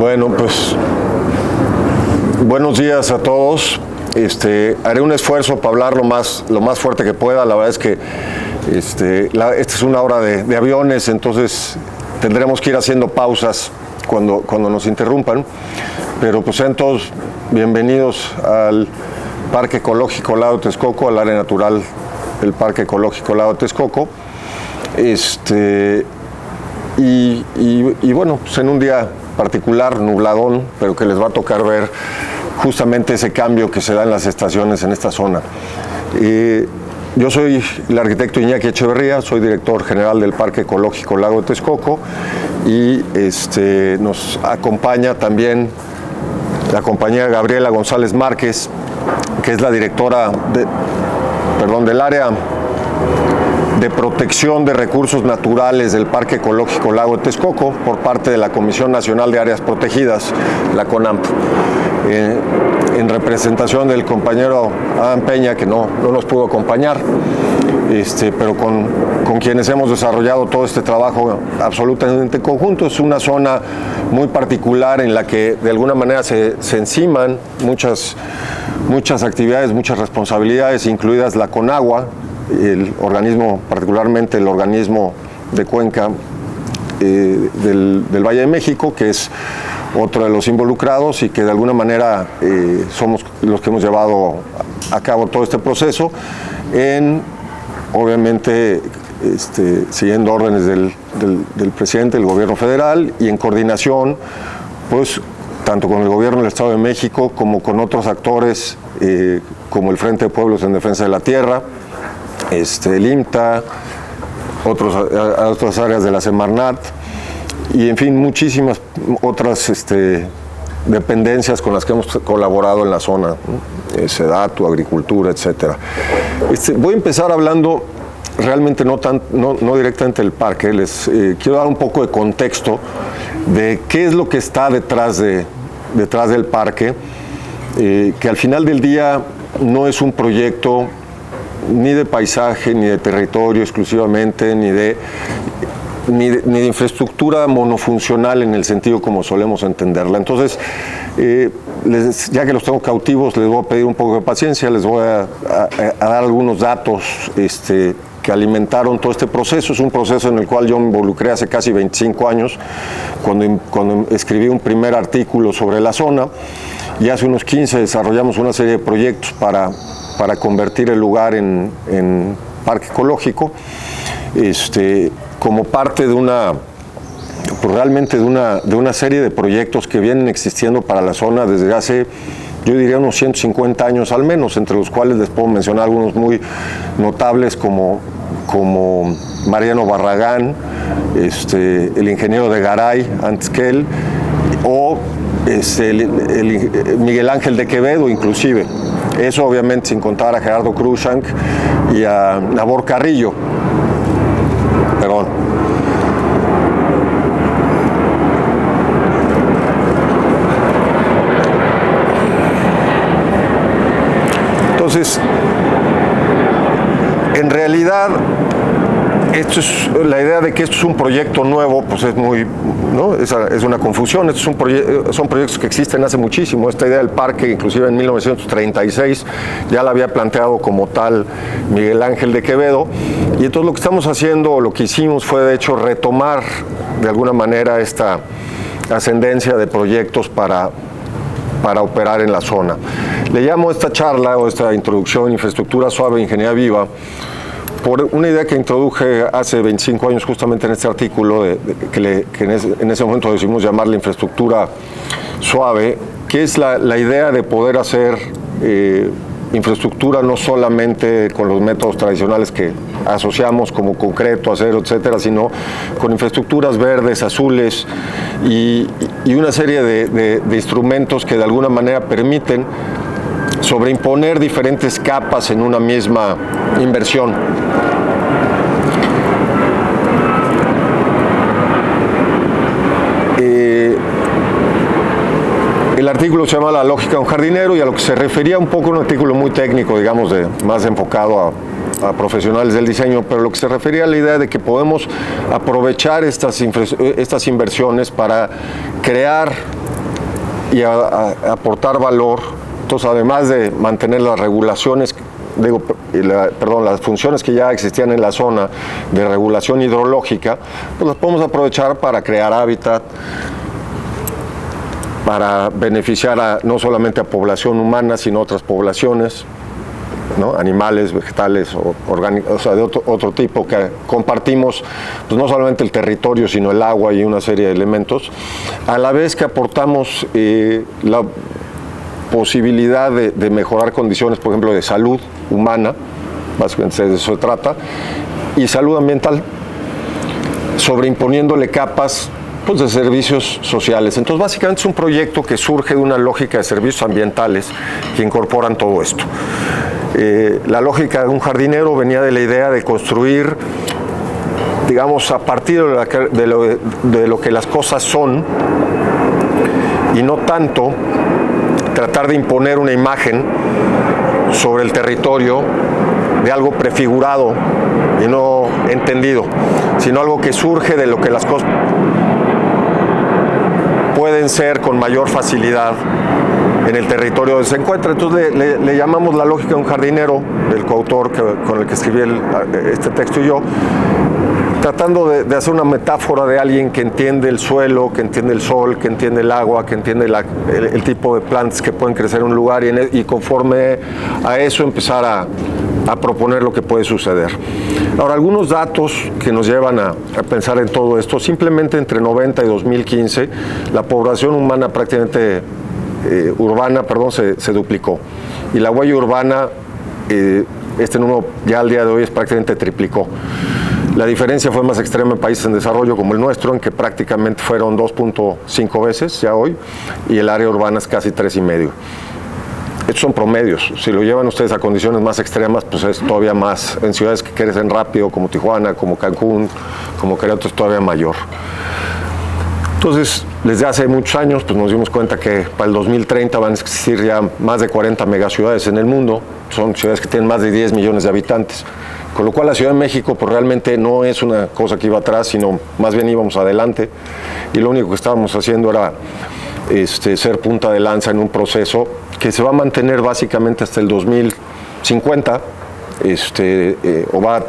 Bueno, pues buenos días a todos. Haré un esfuerzo para hablar lo más fuerte que pueda. La verdad es que esta es una hora de aviones, entonces tendremos que ir haciendo pausas cuando nos interrumpan. Pero pues sean todos bienvenidos al Parque Ecológico Lago de Texcoco, al área natural del Parque Ecológico Lago de Texcoco. Y bueno, pues en un día particular, nubladón, pero que les va a tocar ver justamente ese cambio que se da en las estaciones en esta zona. Yo soy el arquitecto Iñaki Echeverría, soy director general del Parque Ecológico Lago de Texcoco y nos acompaña también la compañera Gabriela González Márquez, que es la directora del área de protección de recursos naturales del Parque Ecológico Lago de Texcoco por parte de la Comisión Nacional de Áreas Protegidas, la CONAMP, en representación del compañero Adán Peña, que no nos pudo acompañar, pero con quienes hemos desarrollado todo este trabajo absolutamente conjunto. Es una zona muy particular en la que de alguna manera se enciman muchas actividades, muchas responsabilidades, incluidas la CONAGUA, el organismo, particularmente el organismo de cuenca del Valle de México, que es otro de los involucrados y que de alguna manera somos los que hemos llevado a cabo todo este proceso, obviamente siguiendo órdenes del presidente del gobierno federal y en coordinación, pues, tanto con el gobierno del Estado de México como con otros actores como el Frente de Pueblos en Defensa de la Tierra, el IMTA, otras áreas de la Semarnat y en fin muchísimas otras dependencias con las que hemos colaborado en la zona, SEDATU, Agricultura, etcétera. Voy a empezar hablando realmente no directamente del parque. Les quiero dar un poco de contexto de qué es lo que está detrás del parque, que al final del día no es un proyecto ni de paisaje, ni de territorio exclusivamente, ni de infraestructura monofuncional en el sentido como solemos entenderla. Entonces, ya que los tengo cautivos, les voy a pedir un poco de paciencia, les voy a dar algunos datos que alimentaron todo este proceso. Es un proceso en el cual yo me involucré hace casi 25 años, cuando escribí un primer artículo sobre la zona, y hace unos 15 desarrollamos una serie de proyectos para convertir el lugar en parque ecológico, como parte de una serie de proyectos que vienen existiendo para la zona desde hace, yo diría, unos 150 años al menos, entre los cuales les puedo mencionar algunos muy notables como Mariano Barragán, el ingeniero de Garay, antes que él, o Miguel Ángel de Quevedo, inclusive. Eso obviamente sin contar a Gerardo Cruikshank y a Nabor Carrillo. Perdón. Entonces, en realidad, la idea de que esto es un proyecto nuevo, pues es muy, ¿no? Es una confusión. Estos son proyectos que existen hace muchísimo. Esta idea del parque, inclusive en 1936, ya la había planteado como tal Miguel Ángel de Quevedo. Y entonces lo que estamos haciendo, lo que hicimos fue de hecho retomar de alguna manera esta ascendencia de proyectos para operar en la zona. Le llamo esta charla o esta introducción Infraestructura Suave e Ingeniería Viva por una idea que introduje hace 25 años justamente en este artículo, que en ese momento decidimos llamarle infraestructura suave, que es la idea de poder hacer infraestructura no solamente con los métodos tradicionales que asociamos como concreto, acero, etcétera, sino con infraestructuras verdes, azules y una serie de instrumentos que de alguna manera permiten sobreimponer diferentes capas en una misma inversión. El artículo se llama La lógica de un jardinero, y a lo que se refería un poco, un artículo muy técnico, digamos, más enfocado a profesionales del diseño, pero lo que se refería a la idea de que podemos aprovechar estas inversiones para crear y a aportar valor. Entonces, además de mantener las regulaciones, las funciones que ya existían en la zona de regulación hidrológica, pues las podemos aprovechar para crear hábitat, para beneficiar no solamente a población humana, sino a otras poblaciones, ¿no? Animales, vegetales, orgánicos, o sea, de otro tipo, que compartimos pues no solamente el territorio, sino el agua y una serie de elementos, a la vez que aportamos la posibilidad de mejorar condiciones, por ejemplo, de salud humana, básicamente de eso se trata, y salud ambiental, sobreimponiéndole capas pues, de servicios sociales. Entonces, básicamente es un proyecto que surge de una lógica de servicios ambientales que incorporan todo esto. La lógica de un jardinero venía de la idea de construir, digamos, a partir de lo que las cosas son, y no tanto tratar de imponer una imagen sobre el territorio de algo prefigurado y no entendido, sino algo que surge de lo que las cosas pueden ser con mayor facilidad en el territorio donde se encuentra. Entonces le llamamos la lógica de un jardinero, del coautor con el que escribí este texto y yo, tratando de hacer una metáfora de alguien que entiende el suelo, que entiende el sol, que entiende el agua, que entiende el tipo de plantas que pueden crecer en un lugar y conforme a eso empezar a proponer lo que puede suceder. Ahora, algunos datos que nos llevan a pensar en todo esto: simplemente entre 90 y 2015 la población humana prácticamente urbana, se duplicó, y la huella urbana, este número ya al día de hoy es prácticamente triplicó. La diferencia fue más extrema en países en desarrollo como el nuestro, en que prácticamente fueron 2.5 veces ya hoy, y el área urbana es casi 3.5. Estos son promedios. Si lo llevan ustedes a condiciones más extremas, pues es todavía más. En ciudades que crecen rápido, como Tijuana, como Cancún, como Querétaro, es todavía mayor. Entonces, desde hace muchos años, pues nos dimos cuenta que para el 2030 van a existir ya más de 40 megaciudades en el mundo. Son ciudades que tienen más de 10 millones de habitantes. Con lo cual la Ciudad de México pues realmente no es una cosa que iba atrás, sino más bien íbamos adelante, y lo único que estábamos haciendo era ser punta de lanza en un proceso que se va a mantener básicamente hasta el 2050, o va a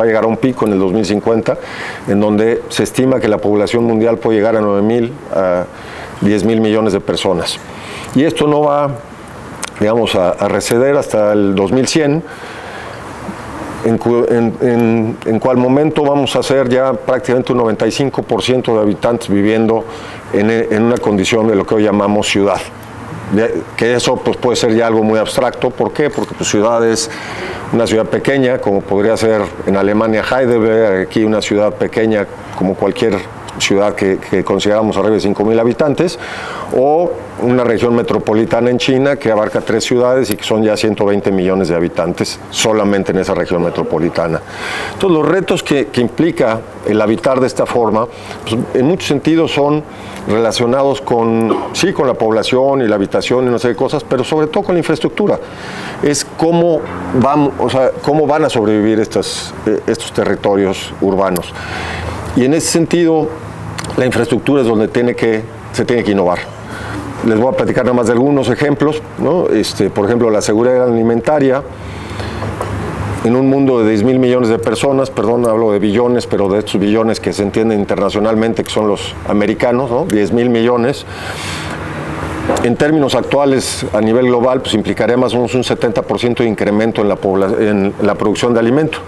llegar a un pico en el 2050, en donde se estima que la población mundial puede llegar a 9.000 a 10.000 millones de personas. Y esto no va, a receder hasta el 2100, en cual momento vamos a ser ya prácticamente un 95% de habitantes viviendo en una condición de lo que hoy llamamos ciudad. Que eso pues, puede ser ya algo muy abstracto. ¿Por qué? Porque pues, ciudad es una ciudad pequeña, como podría ser en Alemania Heidelberg, aquí una ciudad pequeña como cualquier ciudad que consideramos arriba de 5.000 habitantes, o una región metropolitana en China que abarca 3 ciudades y que son ya 120 millones de habitantes solamente en esa región metropolitana. Entonces, los retos que implica el habitar de esta forma, pues, en muchos sentidos son relacionados con la población y la habitación y una serie de cosas, pero sobre todo con la infraestructura. Es cómo van a sobrevivir estos territorios urbanos. Y en ese sentido, la infraestructura es donde se tiene que innovar. Les voy a platicar nada más de algunos ejemplos, ¿no? Por ejemplo, la seguridad alimentaria. En un mundo de 10.000 millones de personas, hablo de billones, pero de estos billones que se entienden internacionalmente, que son los americanos, ¿no? 10.000 millones. En términos actuales, a nivel global, pues implicaría más o menos un 70% de incremento en la producción de alimento.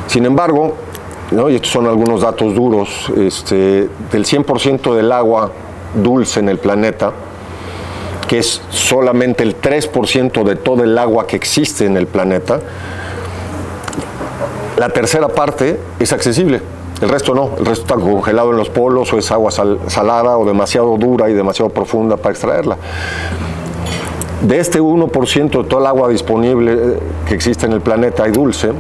Sin embargo, ¿no? Y estos son algunos datos duros, del 100% del agua dulce en el planeta, que es solamente el 3% de todo el agua que existe en el planeta, la tercera parte es accesible, el resto no, el resto está congelado en los polos, o es agua salada o demasiado dura y demasiado profunda para extraerla. De este 1% de todo el agua disponible que existe en el planeta y dulce,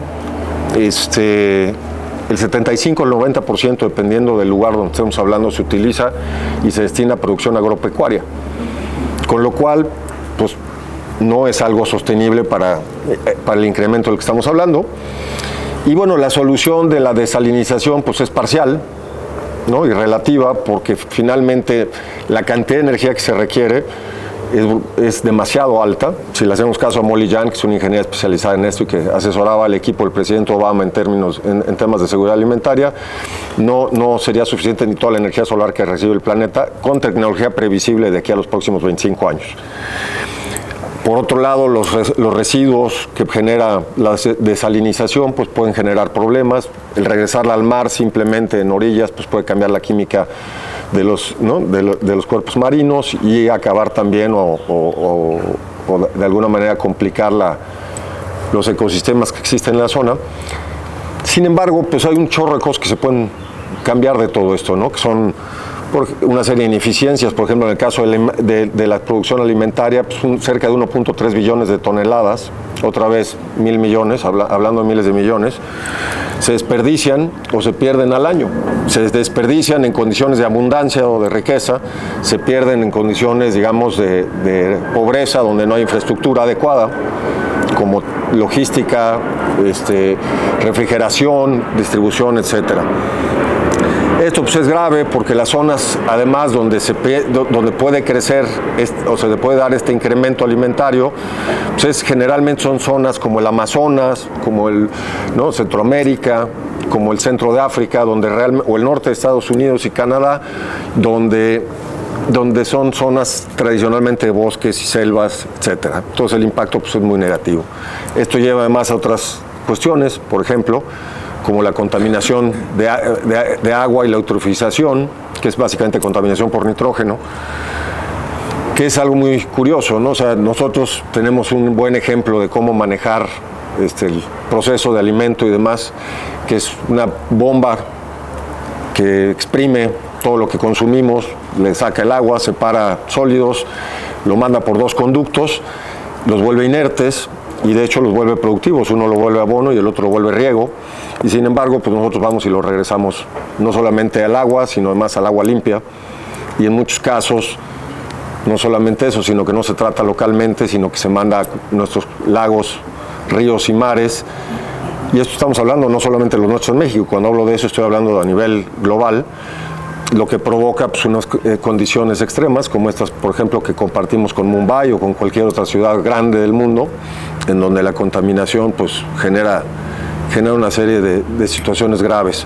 el 75 al 90%, dependiendo del lugar donde estemos hablando, se utiliza y se destina a producción agropecuaria. Con lo cual, pues, no es algo sostenible para el incremento del que estamos hablando. Y bueno, la solución de la desalinización pues, es parcial. ¿no? Y relativa, porque finalmente la cantidad de energía que se requiere es demasiado alta. Si le hacemos caso a Molly Young, que es una ingeniera especializada en esto y que asesoraba al equipo del presidente Obama en temas de seguridad alimentaria, no sería suficiente ni toda la energía solar que recibe el planeta con tecnología previsible de aquí a los próximos 25 años. Por otro lado, los residuos que genera la desalinización pues pueden generar problemas. El regresarla al mar simplemente en orillas pues puede cambiar la química de los cuerpos marinos y acabar también o de alguna manera complicar los ecosistemas que existen en la zona. Sin embargo, pues hay un chorro de cosas que se pueden cambiar de todo esto, ¿no? Que son una serie de ineficiencias. Por ejemplo, en el caso de la producción alimentaria, pues cerca de 1.3 billones de toneladas, otra vez 1.000 millones, hablando de miles de millones, se desperdician o se pierden al año. Se desperdician en condiciones de abundancia o de riqueza, se pierden en condiciones, digamos, de pobreza, donde no hay infraestructura adecuada, como logística, refrigeración, distribución, etcétera. Esto pues es grave porque las zonas, además, donde puede crecer o se le puede dar este incremento alimentario, pues generalmente son zonas como el Amazonas, como Centroamérica, como el centro de África, o el norte de Estados Unidos y Canadá, donde son zonas tradicionalmente de bosques y selvas, etcétera. Entonces el impacto pues es muy negativo. Esto lleva además a otras cuestiones, por ejemplo, como la contaminación de agua y la eutrofización, que es básicamente contaminación por nitrógeno, que es algo muy curioso, ¿no? O sea, nosotros tenemos un buen ejemplo de cómo manejar el proceso de alimento y demás, que es una bomba que exprime todo lo que consumimos, le saca el agua, separa sólidos, lo manda por dos conductos, los vuelve inertes y de hecho los vuelve productivos. Uno lo vuelve abono y el otro lo vuelve riego. Y sin embargo, pues nosotros vamos y lo regresamos no solamente al agua, sino además al agua limpia. Y en muchos casos, no solamente eso, sino que no se trata localmente, sino que se manda a nuestros lagos, ríos y mares. Y esto estamos hablando no solamente de los nuestros en México. Cuando hablo de eso estoy hablando a nivel global, lo que provoca pues, unas condiciones extremas, como estas, por ejemplo, que compartimos con Mumbai o con cualquier otra ciudad grande del mundo, en donde la contaminación pues, genera una serie de situaciones graves.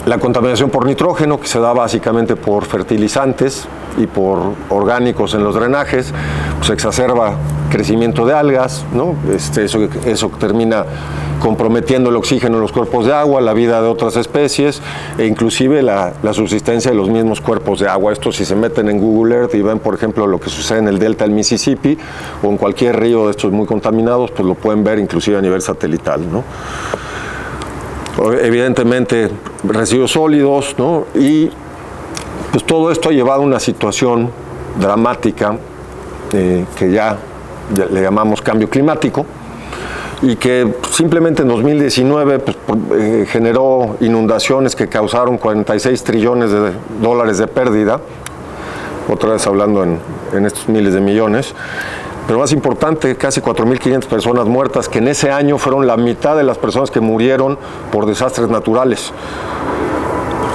La contaminación por nitrógeno, que se da básicamente por fertilizantes y por orgánicos en los drenajes, pues exacerba crecimiento de algas, ¿no? Eso termina comprometiendo el oxígeno en los cuerpos de agua, la vida de otras especies e inclusive la subsistencia de los mismos cuerpos de agua. Esto si se meten en Google Earth y ven, por ejemplo, lo que sucede en el delta del Mississippi o en cualquier río de estos muy contaminados, pues lo pueden ver inclusive a nivel satelital, ¿no? Evidentemente residuos sólidos, ¿no? Y pues todo esto ha llevado a una situación dramática que ya le llamamos cambio climático y que simplemente en 2019 pues, generó inundaciones que causaron 46 trillones de dólares de pérdida, otra vez hablando en estos miles de millones. Pero más importante, casi 4.500 personas muertas, que en ese año fueron la mitad de las personas que murieron por desastres naturales.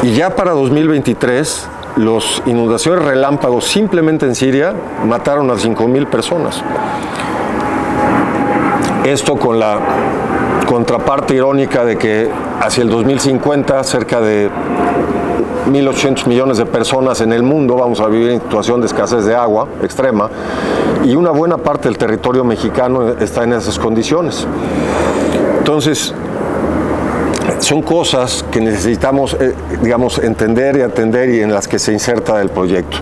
Y ya para 2023, las inundaciones relámpagos simplemente en Siria mataron a 5.000 personas. Esto con la contraparte irónica de que hacia el 2050 cerca de 1.800 millones de personas en el mundo vamos a vivir en situación de escasez de agua extrema y una buena parte del territorio mexicano está en esas condiciones. Entonces, son cosas que necesitamos, digamos, entender y atender y en las que se inserta el proyecto.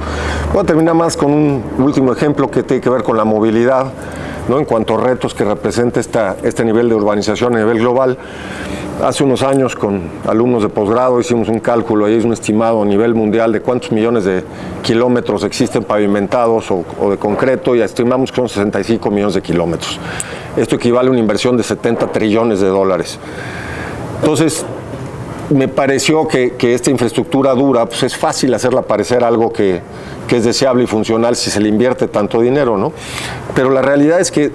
Voy a terminar más con un último ejemplo que tiene que ver con la movilidad, ¿no? En cuanto a retos que representa este nivel de urbanización a nivel global. Hace unos años con alumnos de posgrado hicimos un cálculo, ahí es un estimado a nivel mundial de cuántos millones de kilómetros existen pavimentados o de concreto y estimamos que son 65 millones de kilómetros. Esto equivale a una inversión de 70 trillones de dólares. Entonces, me pareció que esta infraestructura dura, pues es fácil hacerla parecer algo que es deseable y funcional si se le invierte tanto dinero, ¿no? Pero la realidad es que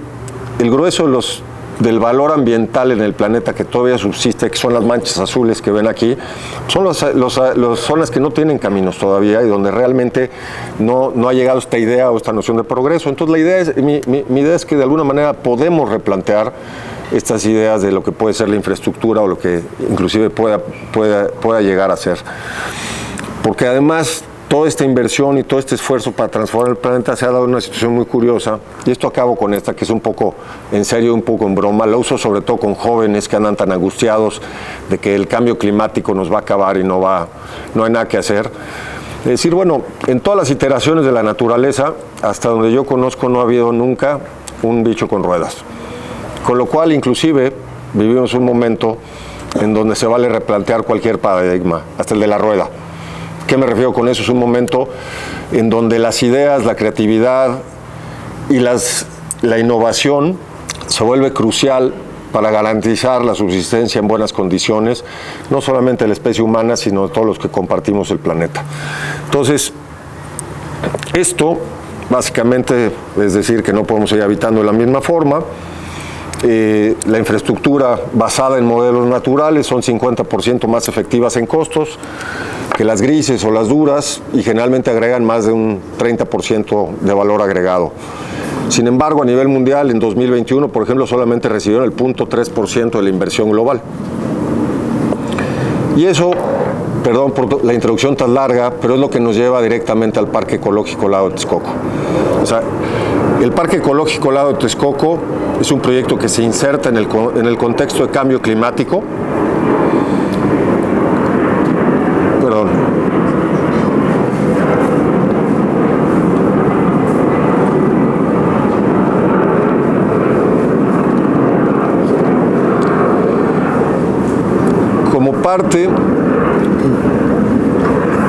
el grueso de los del valor ambiental en el planeta que todavía subsiste, que son las manchas azules que ven aquí, son las zonas que no tienen caminos todavía y donde realmente no ha llegado esta idea o esta noción de progreso. Entonces la idea es, mi idea es que de alguna manera podemos replantear estas ideas de lo que puede ser la infraestructura o lo que inclusive pueda llegar a ser. Porque además toda esta inversión y todo este esfuerzo para transformar el planeta se ha dado en una situación muy curiosa, y esto acabo con esta, que es un poco en serio, un poco en broma. La uso sobre todo con jóvenes que andan tan angustiados de que el cambio climático nos va a acabar y no hay nada que hacer. Es decir, bueno, en todas las iteraciones de la naturaleza, hasta donde yo conozco, no ha habido nunca un bicho con ruedas. Con lo cual, inclusive, vivimos un momento en donde se vale replantear cualquier paradigma, hasta el de la rueda. ¿Qué me refiero con eso? Es un momento en donde las ideas, la creatividad y la innovación se vuelve crucial para garantizar la subsistencia en buenas condiciones, no solamente de la especie humana, sino de todos los que compartimos el planeta. Entonces, esto básicamente es decir que no podemos seguir habitando de la misma forma. La infraestructura basada en modelos naturales son 50% más efectivas en costos que las grises o las duras, y generalmente agregan más de un 30% de valor agregado. Sin embargo, a nivel mundial, en 2021, por ejemplo, solamente recibieron el 0.3% de la inversión global. Y eso, perdón por la introducción tan larga, pero es lo que nos lleva directamente al Parque Ecológico Lago de Texcoco. O sea, el Parque Ecológico Lago de Texcoco es un proyecto que se inserta en el contexto de cambio climático. Perdón. Como parte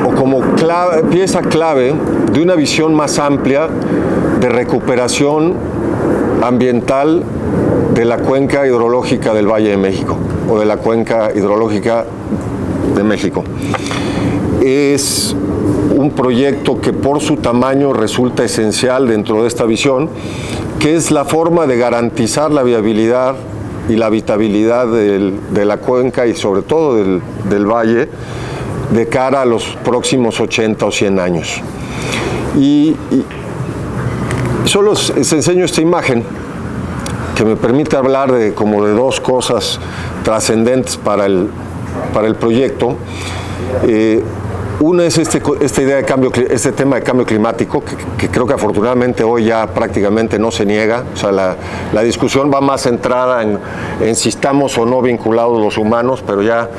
o como pieza clave de una visión más amplia de recuperación ambiental de la cuenca hidrológica del Valle de México o de la cuenca hidrológica de México. Es un proyecto que por su tamaño resulta esencial dentro de esta visión, que es la forma de garantizar la viabilidad y la habitabilidad de la cuenca y sobre todo del valle de cara a los próximos 80 o 100 años. Y solo les enseño esta imagen que me permite hablar de dos cosas trascendentes para el proyecto. Una es esta idea de este tema de cambio climático, que creo que afortunadamente hoy ya prácticamente no se niega. O sea, la discusión va más centrada en si estamos o no vinculados los humanos, pero ya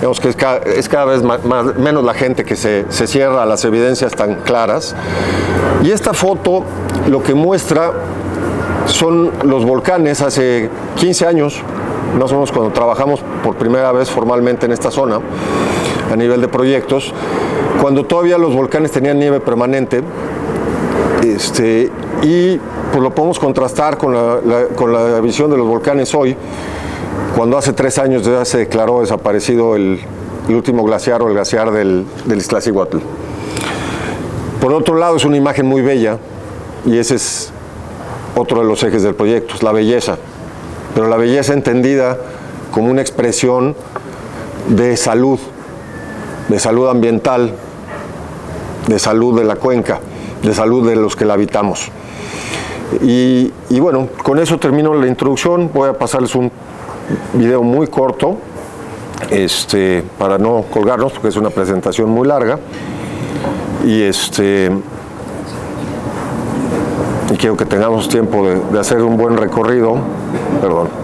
vemos que es cada vez menos la gente que se cierra a las evidencias tan claras. Y esta foto lo que muestra son los volcanes hace 15 años, más o menos, cuando trabajamos por primera vez formalmente en esta zona a nivel de proyectos, cuando todavía los volcanes tenían nieve permanente, y pues lo podemos contrastar con la visión de los volcanes hoy, cuando hace 3 años ya se declaró desaparecido el último glaciar o el glaciar del Iztaccíhuatl. Por otro lado, es una imagen muy bella, y ese es otro de los ejes del proyecto, es la belleza, pero la belleza entendida como una expresión de salud ambiental, de salud de la cuenca, de salud de los que la habitamos. Y bueno, con eso termino la introducción. Voy a pasarles un video muy corto, para no colgarnos, porque es una presentación muy larga, y quiero que tengamos tiempo de hacer un buen recorrido. Perdón.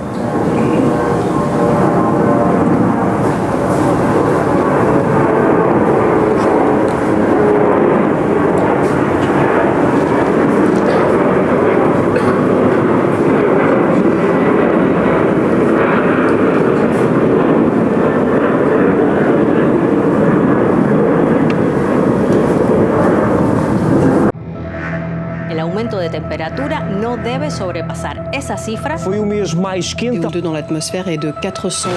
Temperatura no debe sobrepasar esa cifra. Foi o mês mais quente. CO2 dans l'atmosphère est de 400.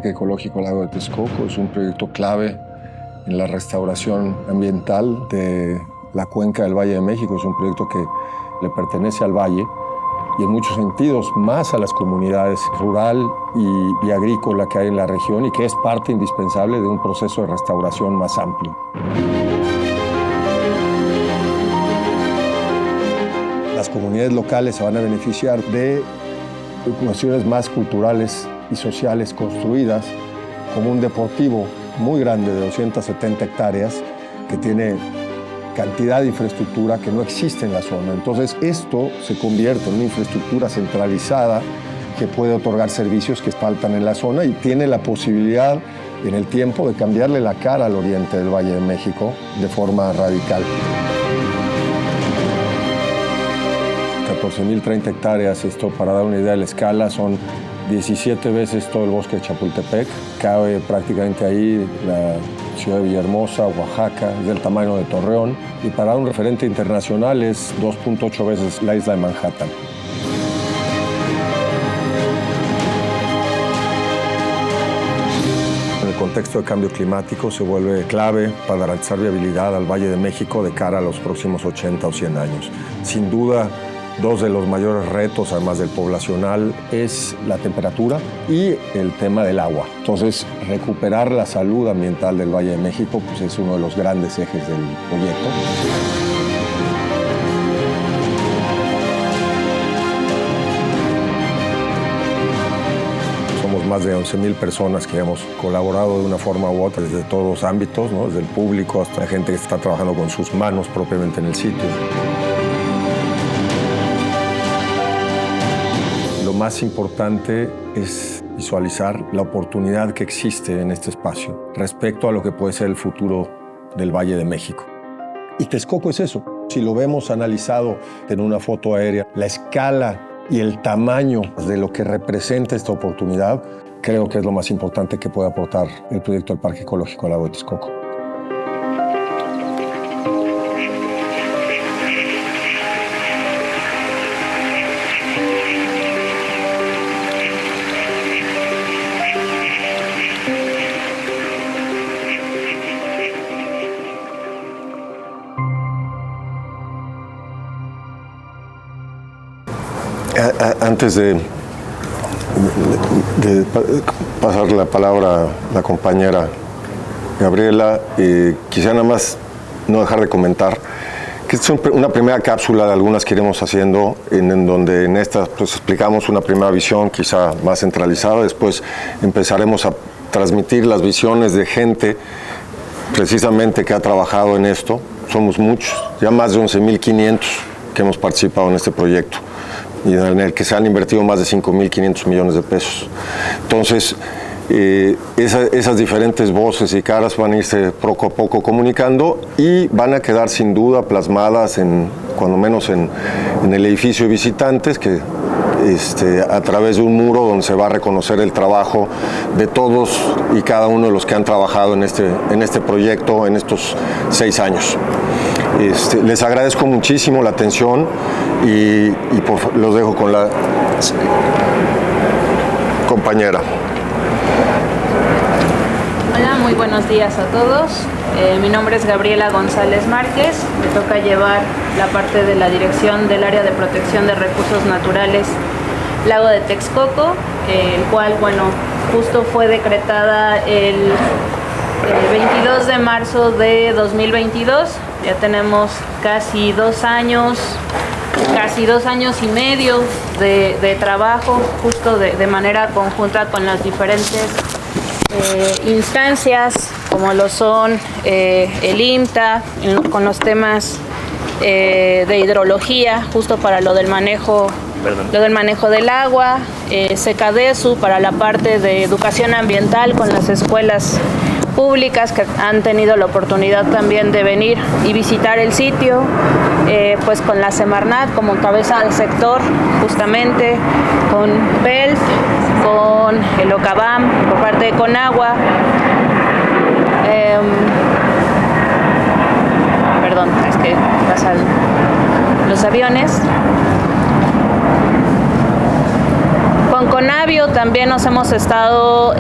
Parque Ecológico Lago de Texcoco. Es un proyecto clave en la restauración ambiental de la cuenca del Valle de México. Es un proyecto que le pertenece al valle y en muchos sentidos más a las comunidades rural y agrícola que hay en la región y que es parte indispensable de un proceso de restauración más amplio. Las comunidades locales se van a beneficiar de cuestiones más culturales y sociales construidas, como un deportivo muy grande de 270 hectáreas que tiene cantidad de infraestructura que no existe en la zona. Entonces esto se convierte en una infraestructura centralizada que puede otorgar servicios que faltan en la zona y tiene la posibilidad en el tiempo de cambiarle la cara al oriente del Valle de México de forma radical. 14.030 hectáreas, esto para dar una idea de la escala, son 17 veces todo el bosque de Chapultepec. Cabe prácticamente ahí la ciudad de Villahermosa, Oaxaca, es del tamaño de Torreón. Y para dar un referente internacional es 2.8 veces la isla de Manhattan. En el contexto de cambio climático se vuelve clave para garantizar viabilidad al Valle de México de cara a los próximos 80 o 100 años. Sin duda, dos de los mayores retos, además del poblacional, es la temperatura y el tema del agua. Entonces, recuperar la salud ambiental del Valle de México pues, es uno de los grandes ejes del proyecto. Somos más de 11.000 personas que hemos colaborado de una forma u otra desde todos los ámbitos, ¿no? Desde el público hasta la gente que está trabajando con sus manos propiamente en el sitio. Lo más importante es visualizar la oportunidad que existe en este espacio respecto a lo que puede ser el futuro del Valle de México. Y Texcoco es eso. Si lo vemos analizado en una foto aérea, la escala y el tamaño de lo que representa esta oportunidad, creo que es lo más importante que puede aportar el proyecto del Parque Ecológico Lago de Texcoco. Antes de pasar la palabra a la compañera Gabriela, quisiera nada más no dejar de comentar que esta es una primera cápsula de algunas que iremos haciendo, en donde en esta pues, explicamos una primera visión quizá más centralizada. Después empezaremos a transmitir las visiones de gente precisamente que ha trabajado en esto. Somos muchos, ya más de 11.500 que hemos participado en este proyecto, y en el que se han invertido más de 5.500 millones de pesos. Entonces, esas diferentes voces y caras van a irse poco a poco comunicando y van a quedar sin duda plasmadas, cuando menos en el edificio de visitantes, que a través de un muro donde se va a reconocer el trabajo de todos y cada uno de los que han trabajado en este proyecto en estos 6 años. Les agradezco muchísimo la atención y los dejo con la compañera. Hola, muy buenos días a todos. Mi nombre es Gabriela González Márquez. Me toca llevar la parte de la dirección del área de protección de recursos naturales Lago de Texcoco, el cual, bueno, justo fue decretada el 22 de marzo de 2022. Ya tenemos casi 2 años y medio de trabajo, justo de manera conjunta con las diferentes instancias, como lo son el INTA, con los temas de hidrología, justo para lo del manejo del agua, SECADESU para la parte de educación ambiental con las escuelas públicas que han tenido la oportunidad también de venir y visitar el sitio, pues con la Semarnat como cabeza del sector, justamente con PELF, con el OCABAM por parte de Conagua, perdón, es que pasan los aviones, con Con Conavio también nos hemos estado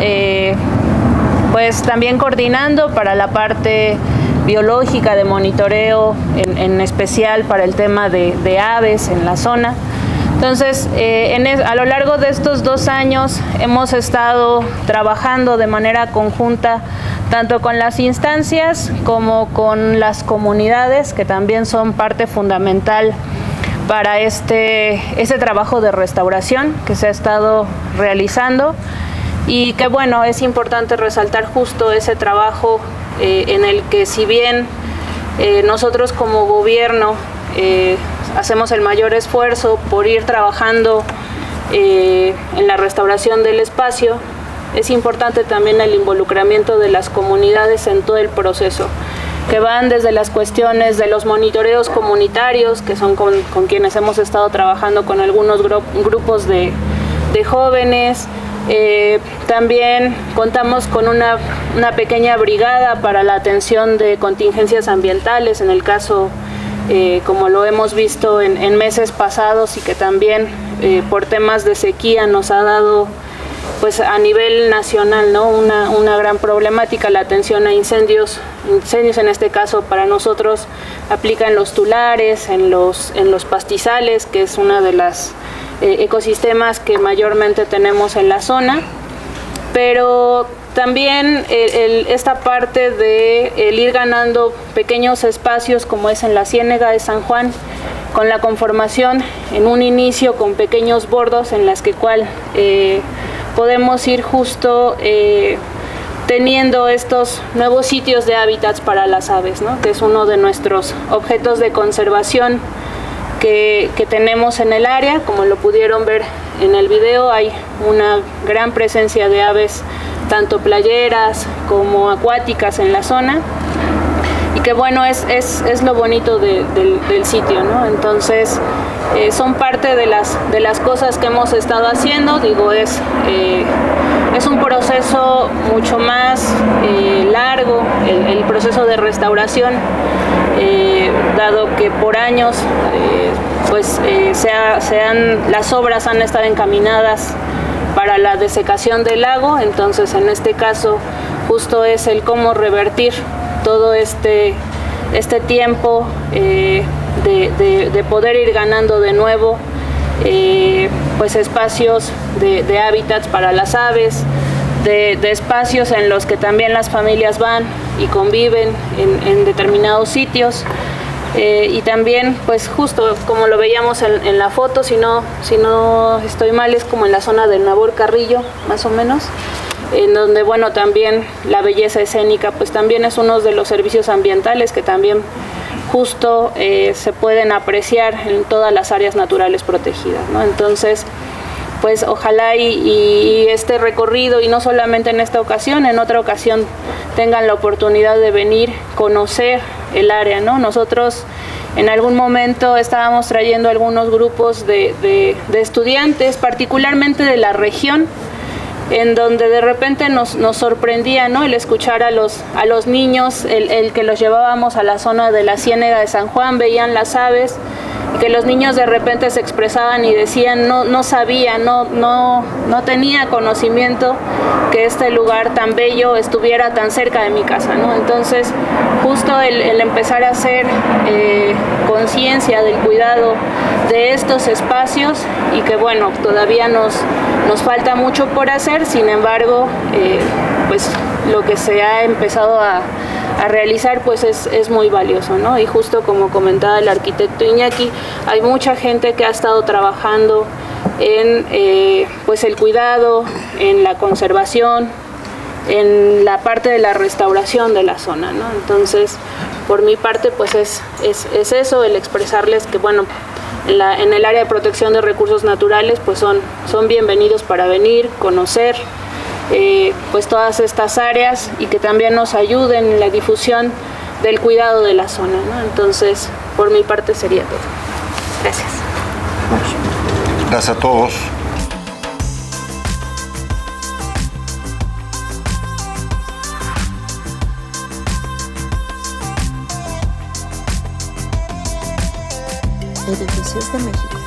pues también coordinando para la parte biológica de monitoreo, en especial para el tema de aves en la zona. Entonces, a lo largo de estos 2 años hemos estado trabajando de manera conjunta tanto con las instancias como con las comunidades, que también son parte fundamental para este trabajo de restauración que se ha estado realizando. Y que bueno, es importante resaltar justo ese trabajo en el que, si bien nosotros como gobierno hacemos el mayor esfuerzo por ir trabajando en la restauración del espacio, es importante también el involucramiento de las comunidades en todo el proceso, que van desde las cuestiones de los monitoreos comunitarios, que son con quienes hemos estado trabajando con algunos grupos de jóvenes. También contamos con una pequeña brigada para la atención de contingencias ambientales, en el caso, como lo hemos visto en meses pasados, y que también por temas de sequía nos ha dado, pues a nivel nacional, ¿no?, una gran problemática, la atención a incendios en este caso para nosotros aplica en los tulares, en los pastizales, que es una de las ecosistemas que mayormente tenemos en la zona. Pero también esta parte de el ir ganando pequeños espacios, como es en la Ciénega de San Juan, con la conformación en un inicio con pequeños bordos en las que podemos ir justo teniendo estos nuevos sitios de hábitats para las aves, ¿no?, que es uno de nuestros objetos de conservación que tenemos en el área. Como lo pudieron ver en el video, hay una gran presencia de aves, tanto playeras como acuáticas, en la zona, y que bueno, es lo bonito del sitio, ¿no? Entonces, son parte de las cosas que hemos estado haciendo. Digo, es un proceso mucho más largo, el proceso de restauración, dado que por años las obras han estado encaminadas para la desecación del lago. Entonces, en este caso, justo es el cómo revertir todo este tiempo de poder ir ganando de nuevo pues espacios de hábitats para las aves, de espacios en los que también las familias van y conviven en determinados sitios. Y también, pues justo como lo veíamos en la foto, si no estoy mal, es como en la zona del Nabor Carrillo, más o menos, en donde, bueno, también la belleza escénica, pues también es uno de los servicios ambientales que también justo se pueden apreciar en todas las áreas naturales protegidas, ¿no? Entonces, pues ojalá y este recorrido, y no solamente en esta ocasión, en otra ocasión tengan la oportunidad de venir, conocer el área, ¿no? Nosotros en algún momento estábamos trayendo algunos grupos de estudiantes, particularmente de la región, en donde de repente nos sorprendía, ¿no?, el escuchar a los niños, el que los llevábamos a la zona de la Ciénega de San Juan, veían las aves, y que los niños de repente se expresaban y decían, no sabía, no tenía conocimiento que este lugar tan bello estuviera tan cerca de mi casa, ¿no? Entonces, justo el empezar a hacer conciencia del cuidado de estos espacios, y que bueno, todavía nos falta mucho por hacer. Sin embargo, pues lo que se ha empezado a realizar pues es muy valioso, ¿no? Y justo como comentaba el arquitecto Iñaki, hay mucha gente que ha estado trabajando en pues el cuidado, en la conservación, en la parte de la restauración de la zona, ¿no? Entonces, por mi parte, pues es eso, el expresarles que, bueno, en el área de protección de recursos naturales, pues son bienvenidos para venir, conocer pues todas estas áreas, y que también nos ayuden en la difusión del cuidado de la zona, ¿no? Entonces, por mi parte sería todo. Gracias. Gracias a todos. Edificios de México.